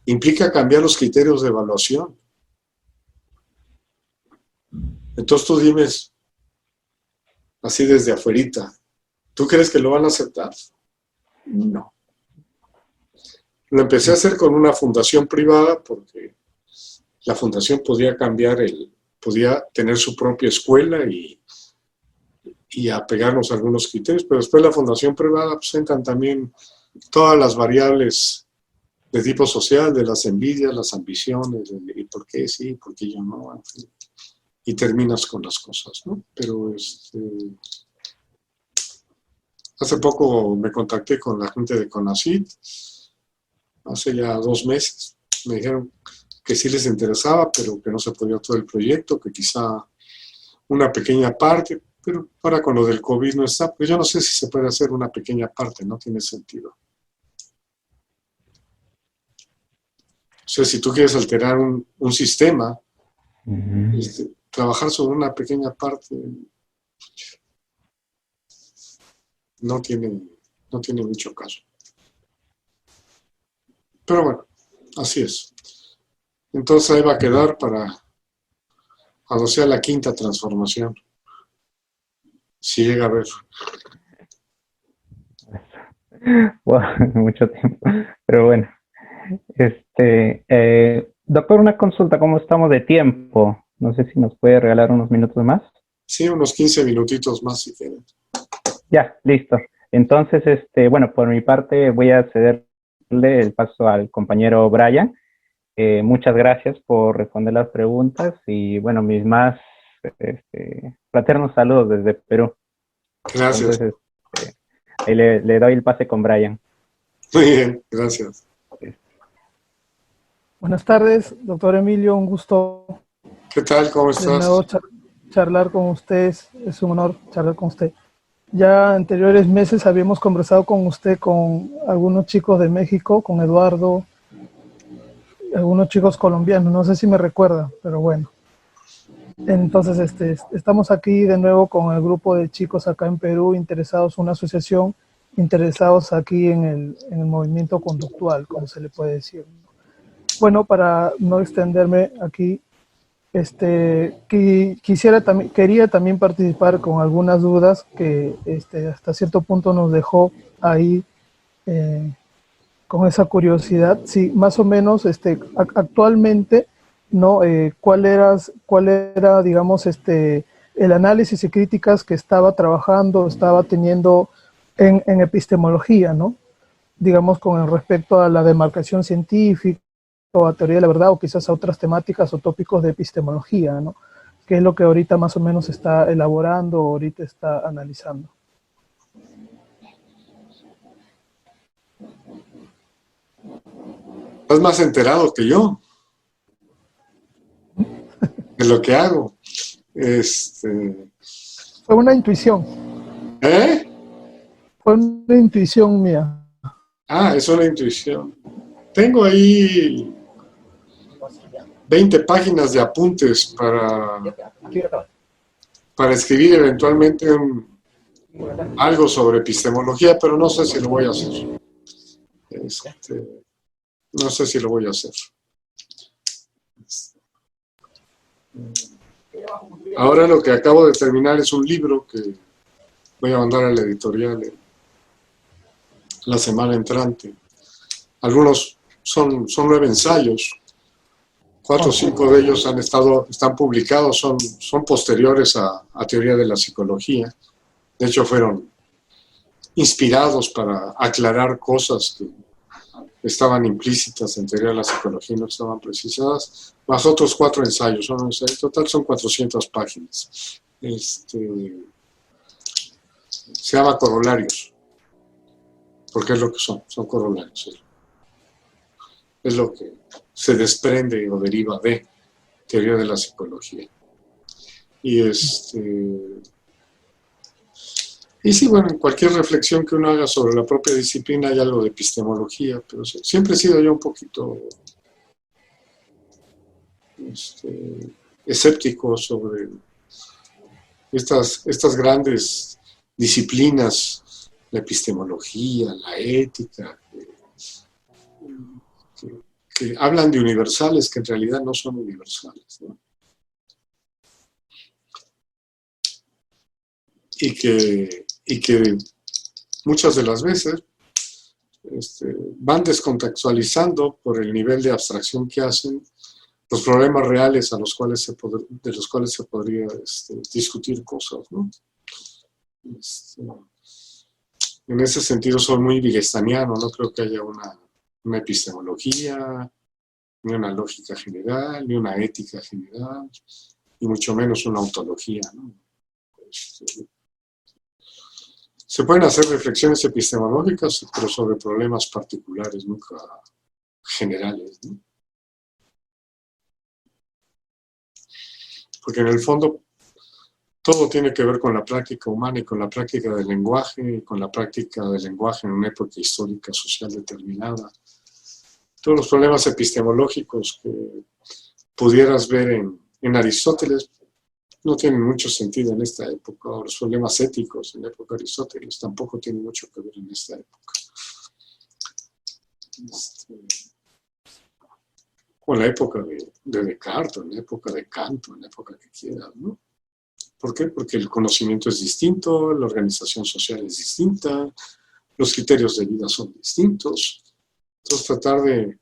Implica cambiar los criterios de evaluación. Entonces tú dime, así desde afuerita, ¿tú crees que lo van a aceptar? No. Lo empecé a hacer con una fundación privada porque la fundación podía podía tener su propia escuela y apegarnos a algunos criterios, pero después la fundación privada pues entran también todas las variables de tipo social, de las envidias, las ambiciones, y por qué sí, por qué yo no, en fin, y terminas con las cosas, ¿no? Pero hace poco me contacté con la gente de CONACYT, hace ya 2 meses, me dijeron que sí les interesaba, pero que no se podía todo el proyecto, que quizá una pequeña parte, pero ahora con lo del COVID no está, pues yo no sé si se puede hacer una pequeña parte, no tiene sentido. O sea, si tú quieres alterar un sistema, trabajar sobre una pequeña parte no tiene mucho caso. Pero bueno, así es. Entonces ahí va a quedar para cuando sea la 5ª transformación. Si llega a ver. Wow, mucho tiempo. Pero bueno. Doctor, una consulta, ¿cómo estamos de tiempo? No sé si nos puede regalar unos minutos más. Sí, unos 15 minutitos más si quieren. Ya, listo. Entonces, bueno, por mi parte voy a cederle el paso al compañero Brian. Muchas gracias por responder las preguntas y, bueno, mis más fraternos saludos desde Perú. Gracias. Entonces, Ahí le doy el pase con Brian. Muy bien, gracias. Buenas tardes, doctor Emilio, un gusto ¿Qué tal? ¿Cómo de nuevo estás? charlar con usted, es un honor charlar con usted. Ya anteriores meses habíamos conversado con usted, con algunos chicos de México, con Eduardo, algunos chicos colombianos, no sé si me recuerda, pero bueno. Entonces, estamos aquí de nuevo con el grupo de chicos acá en Perú, interesados, una asociación, interesados aquí en el movimiento conductual, como se le puede decir. Bueno, para no extenderme aquí, quería también participar con algunas dudas que hasta cierto punto nos dejó ahí eh, con esa curiosidad. Sí, más o menos, actualmente, ¿no? ¿Cuál era, digamos, el análisis y críticas que estaba teniendo en epistemología, ¿no? Digamos, con respecto a la demarcación científica o a teoría de la verdad, o quizás a otras temáticas o tópicos de epistemología, ¿no? Que es lo que ahorita más o menos está elaborando o ahorita está analizando. Estás más enterado que yo de lo que hago. Fue una intuición, ¿Eh? fue una intuición mía. Ah, es una intuición. Tengo ahí 20 páginas de apuntes para escribir eventualmente algo sobre epistemología, pero no sé si lo voy a hacer. No sé si lo voy a hacer. Ahora lo que acabo de terminar es un libro que voy a mandar a la editorial la semana entrante. Algunos son 9 ensayos. 4 o 5 de ellos están publicados, son posteriores a teoría de la psicología. De hecho, fueron inspirados para aclarar cosas que estaban implícitas en teoría de la psicología y no estaban precisadas, más otros 4 ensayos. En total son 400 páginas. Se llama Corolarios, porque es lo que son corolarios. Es lo que se desprende o deriva de teoría de la psicología. Y sí, bueno, cualquier reflexión que uno haga sobre la propia disciplina hay algo de epistemología, pero siempre he sido yo un poquito escéptico sobre estas grandes disciplinas, la epistemología, la ética, que hablan de universales que en realidad no son universales, ¿no? Y que muchas de las veces van descontextualizando por el nivel de abstracción que hacen los problemas reales de los cuales se podría discutir cosas, ¿no? En ese sentido soy muy wittgensteiniano, no creo que haya una epistemología, ni una lógica general, ni una ética general, y mucho menos una ontología, ¿no? Se pueden hacer reflexiones epistemológicas, pero sobre problemas particulares, nunca generales, ¿no? Porque en el fondo todo tiene que ver con la práctica humana y con la práctica del lenguaje, y con la práctica del lenguaje en una época histórica social determinada. Todos los problemas epistemológicos que pudieras ver en Aristóteles no tienen mucho sentido en esta época. Los problemas éticos en la época de Aristóteles tampoco tienen mucho que ver en esta época. O en la época de Descartes, en la época de Kant, en la época que quieras, ¿no? ¿Por qué? Porque el conocimiento es distinto, la organización social es distinta, los criterios de vida son distintos. Entonces, tratar de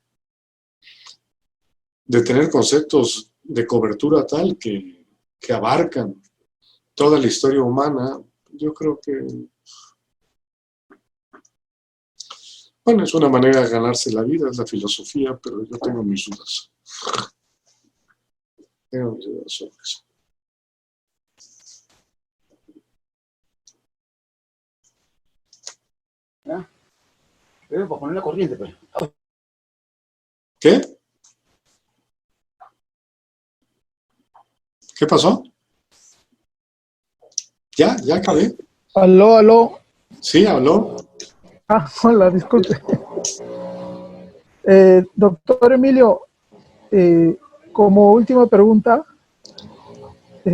tener conceptos de cobertura tal que abarcan toda la historia humana, yo creo que, bueno, es una manera de ganarse la vida, es la filosofía, pero yo tengo mis dudas. Tengo mis dudas sobre eso. ¿Ya? Pero para poner la corriente, pues. ¿Qué? ¿Qué pasó? Ya acabé. Aló, aló. Sí, habló. Ah, hola, disculpe. Doctor Emilio, como última pregunta,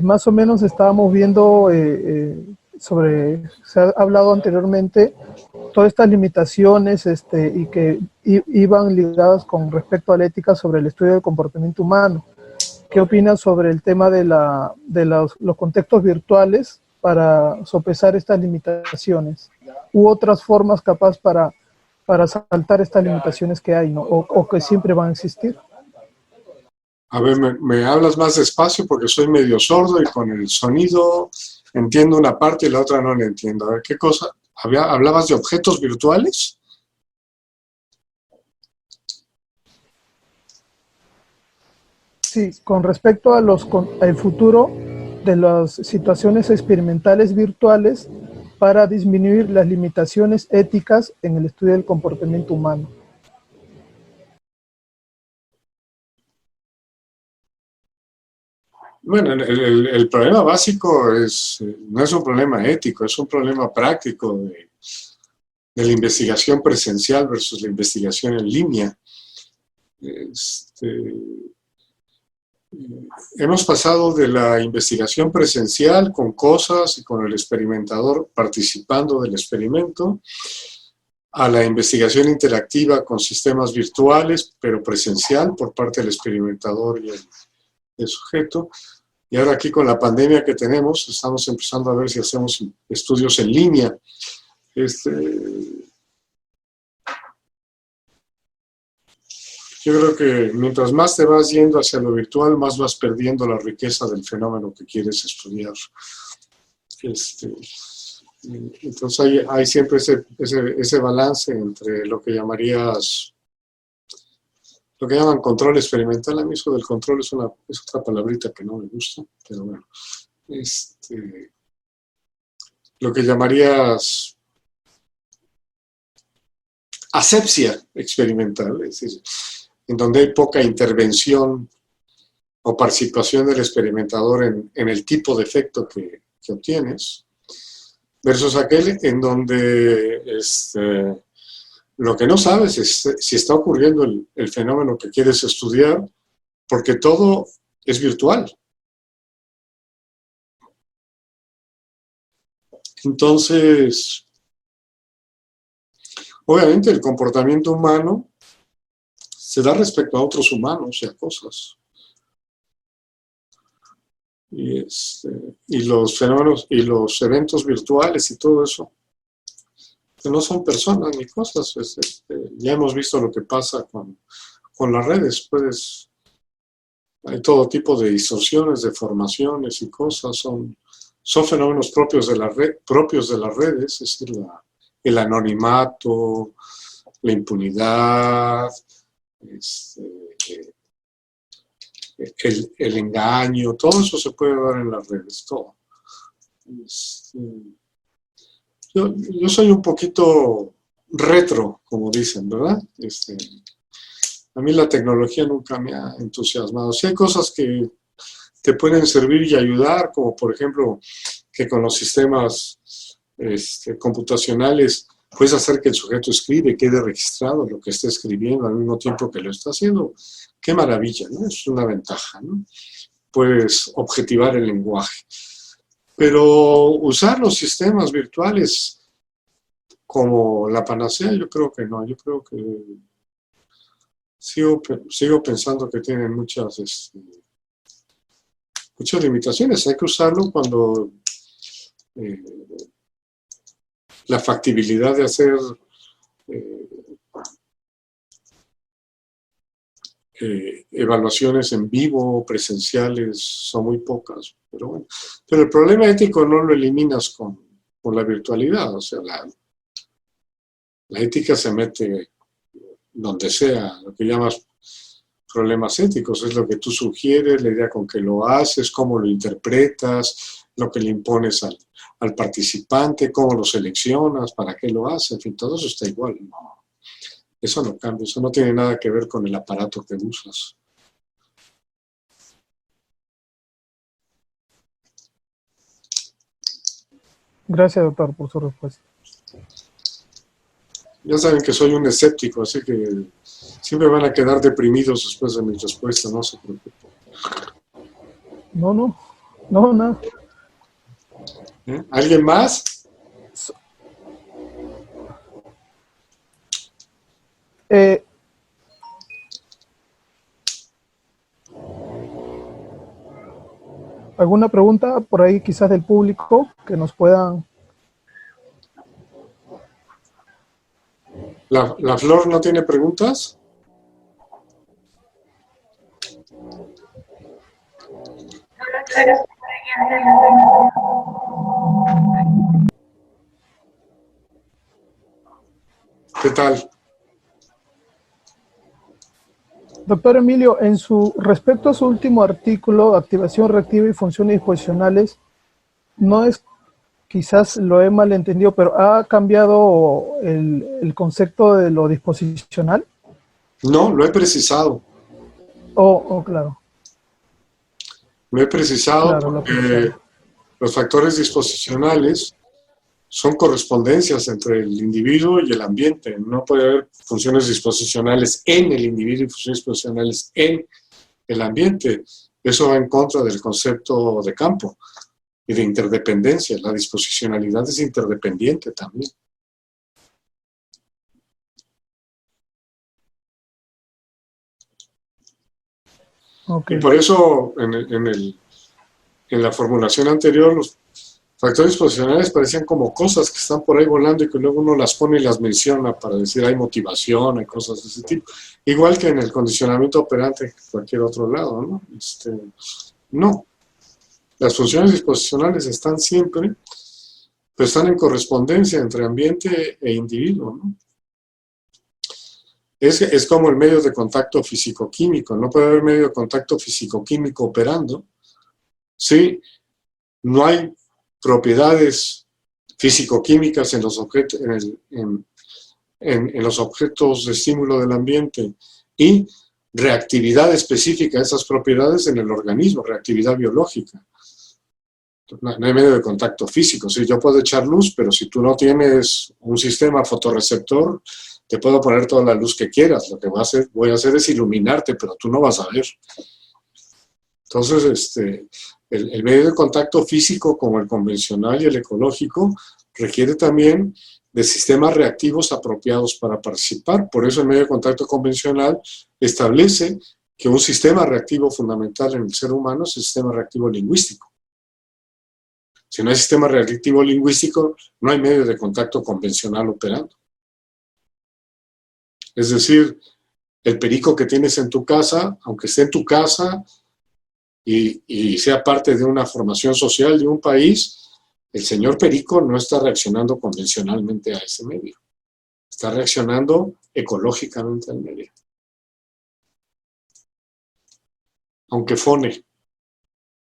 más o menos estábamos viendo se ha hablado anteriormente, todas estas limitaciones y que iban ligadas con respecto a la ética sobre el estudio del comportamiento humano. ¿Qué opinas sobre el tema de los contextos virtuales para sopesar estas limitaciones? ¿U otras formas capaz para saltar estas limitaciones que hay, ¿no? o que siempre van a existir? A ver, me hablas más despacio porque soy medio sordo y con el sonido entiendo una parte y la otra no la entiendo. A ver, ¿qué cosa? ¿Hablabas de objetos virtuales? Sí, con respecto a al futuro de las situaciones experimentales virtuales para disminuir las limitaciones éticas en el estudio del comportamiento humano. Bueno, el problema básico no es un problema ético, es un problema práctico de la investigación presencial versus la investigación en línea. Hemos pasado de la investigación presencial con cosas y con el experimentador participando del experimento a la investigación interactiva con sistemas virtuales, pero presencial por parte del experimentador y el sujeto. Y ahora aquí con la pandemia que tenemos, estamos empezando a ver si hacemos estudios en línea. Yo creo que mientras más te vas yendo hacia lo virtual, más vas perdiendo la riqueza del fenómeno que quieres estudiar. Entonces hay siempre ese balance entre lo que llaman control experimental. A mí eso del control es otra palabrita que no me gusta, pero bueno. Lo que llamarías asepsia experimental, es decir, en donde hay poca intervención o participación del experimentador en el tipo de efecto que obtienes, versus aquel en donde lo que no sabes es si está ocurriendo el fenómeno que quieres estudiar, porque todo es virtual. Entonces, obviamente el comportamiento humano se da respecto a otros humanos y a cosas. Y los fenómenos y los eventos virtuales y todo eso, que no son personas ni cosas. Ya hemos visto lo que pasa con las redes. Hay todo tipo de distorsiones, deformaciones y cosas. Son fenómenos propios de las redes, es decir, el anonimato, la impunidad, el engaño, todo eso se puede dar en las redes, todo. Yo soy un poquito retro, como dicen, ¿verdad? A mí la tecnología nunca me ha entusiasmado. Sí hay cosas que te pueden servir y ayudar, como por ejemplo que con los sistemas computacionales puedes hacer que el sujeto escribe, quede registrado lo que está escribiendo al mismo tiempo que lo está haciendo. Qué maravilla, ¿no? Es una ventaja, ¿no? Puedes objetivar el lenguaje. Pero usar los sistemas virtuales como la panacea, yo creo que no. Yo creo que sigo pensando que tienen muchas limitaciones. Hay que usarlo cuando la factibilidad de hacer evaluaciones en vivo, presenciales, son muy pocas. Pero bueno, pero el problema ético no lo eliminas con la virtualidad. O sea, la ética se mete donde sea. Lo que llamas problemas éticos es lo que tú sugieres, la idea con que lo haces, cómo lo interpretas, lo que le impones al participante, cómo lo seleccionas, para qué lo haces, en fin, todo eso está igual. No, eso no cambia, eso no tiene nada que ver con el aparato que usas. Gracias, doctor, por su respuesta. Ya saben que soy un escéptico, así que siempre van a quedar deprimidos después de mi respuesta, no se preocupen. No, nada. ¿Alguien más? ¿Alguna pregunta por ahí quizás del público que nos puedan? ¿La Flor no tiene preguntas? ¿Qué tal? Doctor Emilio, respecto a su último artículo, activación reactiva y funciones disposicionales, no es, quizás lo he malentendido, pero ¿ha cambiado el concepto de lo disposicional? No, lo he precisado. Claro. Lo he precisado Claro, porque los factores disposicionales son correspondencias entre el individuo y el ambiente. No puede haber funciones disposicionales en el individuo y funciones disposicionales en el ambiente. Eso va en contra del concepto de campo y de interdependencia. La disposicionalidad es interdependiente también. Okay. Y por eso en la formulación anterior los factores disposicionales parecían como cosas que están por ahí volando y que luego uno las pone y las menciona para decir hay motivación, hay cosas de ese tipo. Igual que en el condicionamiento operante en cualquier otro lado, ¿no? No. Las funciones disposicionales están siempre, pero están en correspondencia entre ambiente e individuo, ¿no? Es como el medio de contacto físico-químico. No puede haber medio de contacto físico-químico operando si no hay propiedades físico-químicas en los objetos, en los objetos de estímulo del ambiente y reactividad específica de esas propiedades en el organismo, reactividad biológica. No hay medio de contacto físico. Sí, yo puedo echar luz, pero si tú no tienes un sistema fotorreceptor, te puedo poner toda la luz que quieras. Lo que voy a hacer es iluminarte, pero tú no vas a ver. Entonces, el medio de contacto físico, como el convencional y el ecológico, requiere también de sistemas reactivos apropiados para participar. Por eso el medio de contacto convencional establece que un sistema reactivo fundamental en el ser humano es el sistema reactivo lingüístico. Si no hay sistema reactivo lingüístico, no hay medio de contacto convencional operando. Es decir, el perico que tienes en tu casa, aunque esté en tu casa y sea parte de una formación social de un país, el señor perico no está reaccionando convencionalmente a ese medio. Está reaccionando ecológicamente al medio. Aunque fone,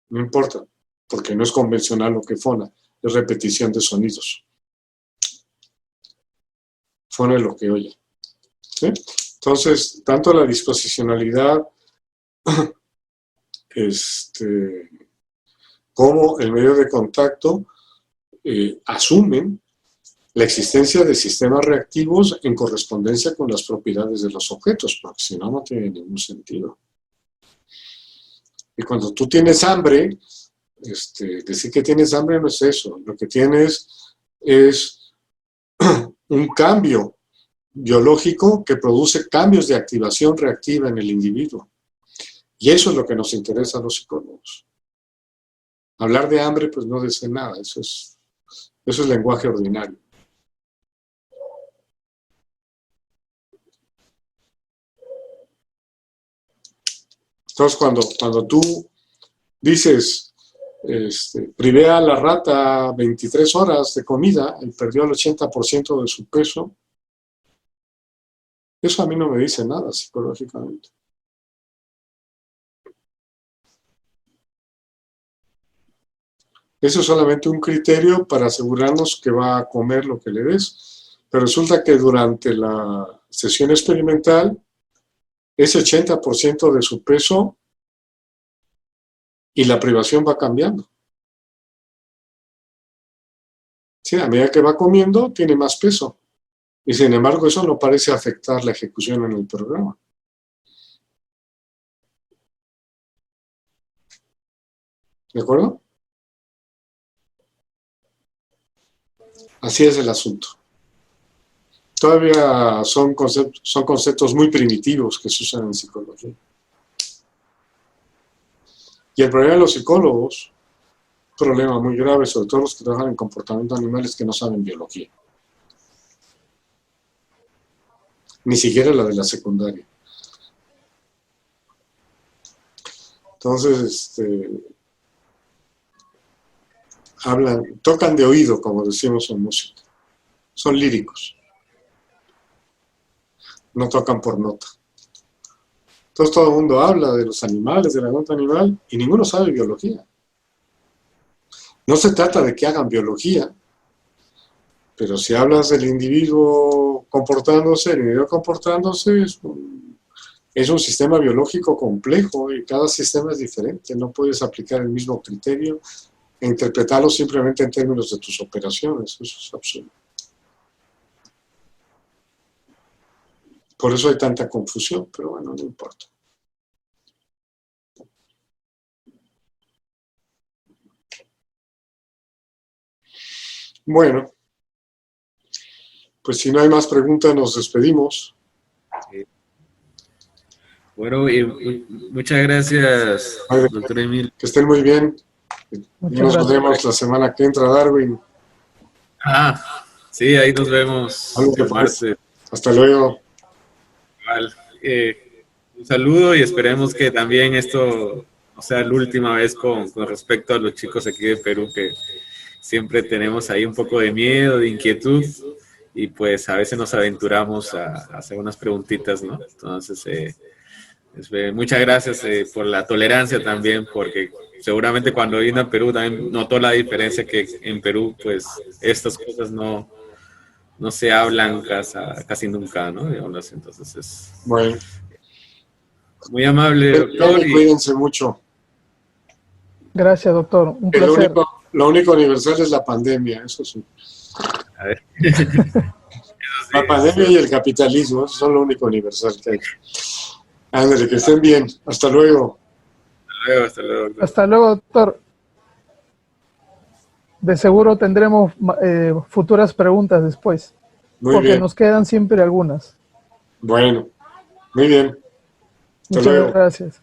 no importa, porque no es convencional lo que fona, es repetición de sonidos. Fone lo que oye. ¿Sí? Entonces, tanto la disposicionalidad como el medio de contacto asumen la existencia de sistemas reactivos en correspondencia con las propiedades de los objetos, porque si no, no tiene ningún sentido. Y cuando tú tienes hambre, decir que tienes hambre no es eso. Lo que tienes es un cambio biológico que produce cambios de activación reactiva en el individuo. Y eso es lo que nos interesa a los psicólogos. Hablar de hambre, pues no dice nada, eso es lenguaje ordinario. Entonces, cuando tú dices, privé a la rata 23 horas de comida y perdió el 80% de su peso, eso a mí no me dice nada psicológicamente. Eso es solamente un criterio para asegurarnos que va a comer lo que le des. Pero resulta que durante la sesión experimental, ese 80% de su peso y la privación va cambiando. Sí, a medida que va comiendo, tiene más peso. Y sin embargo, eso no parece afectar la ejecución en el programa. ¿De acuerdo? Así es el asunto. Todavía son conceptos muy primitivos que se usan en psicología. Y el problema de los psicólogos, un problema muy grave, sobre todo los que trabajan en comportamiento animal, es que no saben biología. Ni siquiera la de la secundaria. Entonces, tocan de oído, como decimos en música. Son líricos. No tocan por nota. Entonces todo el mundo habla de los animales, de la nota animal, y ninguno sabe biología. No se trata de que hagan biología, pero si hablas del individuo comportándose, el individuo comportándose es un sistema biológico complejo y cada sistema es diferente. No puedes aplicar el mismo criterio e interpretarlo simplemente en términos de tus operaciones. Eso es absurdo. Por eso hay tanta confusión, pero bueno, no importa. Bueno, pues si no hay más preguntas, nos despedimos. Bueno, muchas gracias, doctor Emil. Que estén muy bien. Muchas Nos vemos la semana que entra, Darwin. Sí, ahí nos vemos el martes. Hasta luego. Igual, un saludo y esperemos que también esto no sea la última vez con respecto a los chicos aquí de Perú, que siempre tenemos ahí un poco de miedo, de inquietud, y pues a veces nos aventuramos a hacer unas preguntitas, ¿no? Entonces, muchas gracias por la tolerancia también, porque seguramente cuando vino a Perú también notó la diferencia que en Perú, pues, estas cosas no se hablan casi nunca, ¿no? Digamos, entonces es bueno, muy amable, doctor. Cuídense mucho. Gracias, doctor. Un placer. Lo único universal es la pandemia, eso sí. A ver. La pandemia y el capitalismo, eso son lo único universal que hay. Ándale, que estén bien. Hasta luego. Hasta luego, doctor. Hasta luego, doctor. De seguro tendremos futuras preguntas después, porque bien. nos quedan siempre algunas. Bueno, muy bien. Hasta Muchas luego. gracias.